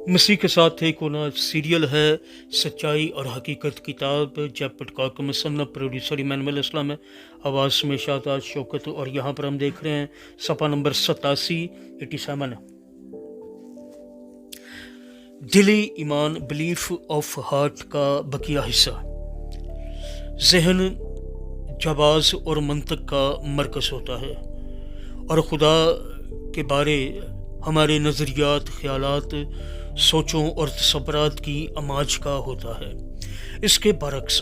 मसीह के साथ एक होना सीरियल है सच्चाई और हकीकत किताब, जब पटकाक मुसन्नफ प्रोड्यूसर इमानुएल इस्लाम है, आवाज़ में शाहजाद शौकत। और यहाँ पर हम देख रहे हैं सफ़ा नंबर 87 दिली ईमान बिलीफ ऑफ हार्ट का बकिया हिस्सा। जहन जवाज़ और मंतक का मरकज़ होता है और खुदा के बारे हमारे नज़रियात, ख़यालात, सोचों और तसव्वुरात की अमाज का होता है। इसके बरक्स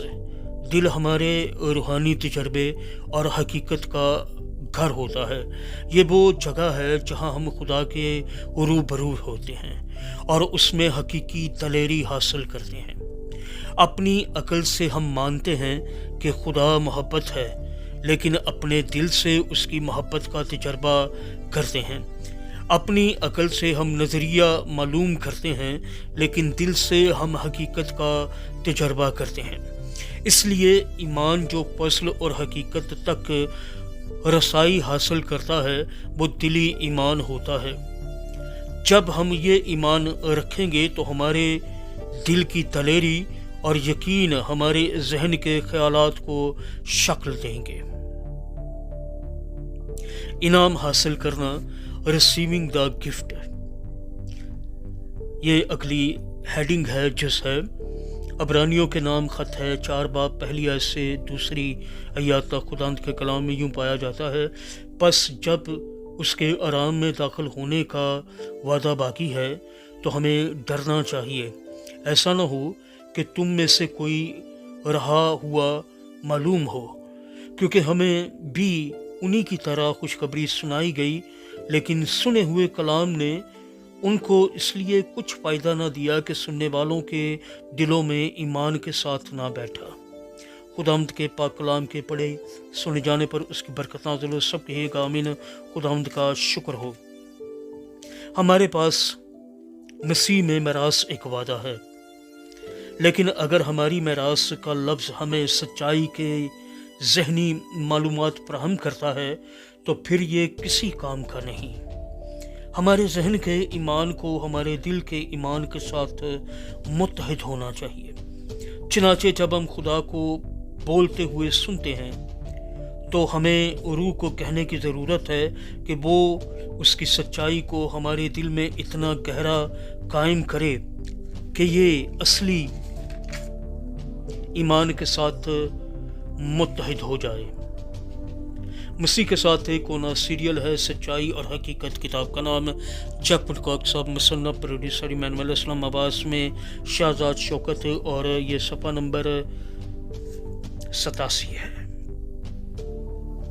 दिल हमारे रूहानी तजर्बे और हकीकत का घर होता है। ये वो जगह है जहाँ हम खुदा के रूबरू होते हैं और उसमें हकीकी दलेरी हासिल करते हैं। अपनी अक्ल से हम मानते हैं कि खुदा मोहब्बत है, लेकिन अपने दिल से उसकी मोहब्बत का तजर्बा करते हैं। अपनी अक्ल से हम नज़रिया मालूम करते हैं, लेकिन दिल से हम हकीकत का तजर्बा करते हैं। इसलिए ईमान जो फसल और हकीकत तक रसाई हासिल करता है वो दिली ईमान होता है। जब हम ये ईमान रखेंगे तो हमारे दिल की दलेरी और यकीन हमारे जहन के ख्यालात को शक्ल देंगे। इनाम हासिल करना, रिसीविंग द गिफ्ट, ये अगली हेडिंग है जिस है अबरानियों के नाम ख़त है 4 बाब पहली आयत से दूसरी आयत तक खुदावंद के कलाम में यूँ पाया जाता है, बस जब उसके आराम में दाखिल होने का वादा बाकी है तो हमें डरना चाहिए। ऐसा न हो कि तुम में से कोई रहा हुआ मालूम हो, क्योंकि हमें भी उन्हीं की तरह खुशखबरी सुनाई गई, लेकिन सुने हुए कलाम ने उनको इसलिए कुछ फ़ायदा ना दिया कि सुनने वालों के दिलों में ईमान के साथ ना बैठा। खुदावंद के पाक कलाम के पढ़े सुने जाने पर उसकी बरकत नाज़िल हो। सब कहिएगा आमीन। खुदावंद का शुक्र हो। हमारे पास मसीह में मिरास एक वादा है, लेकिन अगर हमारी मिरास का लफ्ज़ हमें सच्चाई के ज़हनी मालूमात फराहम करता है तो फिर ये किसी काम का नहीं। हमारे जहन के ईमान को हमारे दिल के ईमान के साथ मुत्तहिद होना चाहिए। चनाचे जब हम खुदा को बोलते हुए सुनते हैं तो हमें रूह को कहने की ज़रूरत है कि वो उसकी सच्चाई को हमारे दिल में इतना गहरा कायम करे कि ये असली ईमान के साथ मुत्तहिद हो जाए। मसीह के साथ एक होना सीरियल है सच्चाई और हकीकत किताब का नाम जब पटकाक साहब मुसन्नफ प्रोड्यूसर इमानुएल इस्लाम, आवाज़ में शाहजाद शौकत। और ये सफ़ा नंबर 87 है।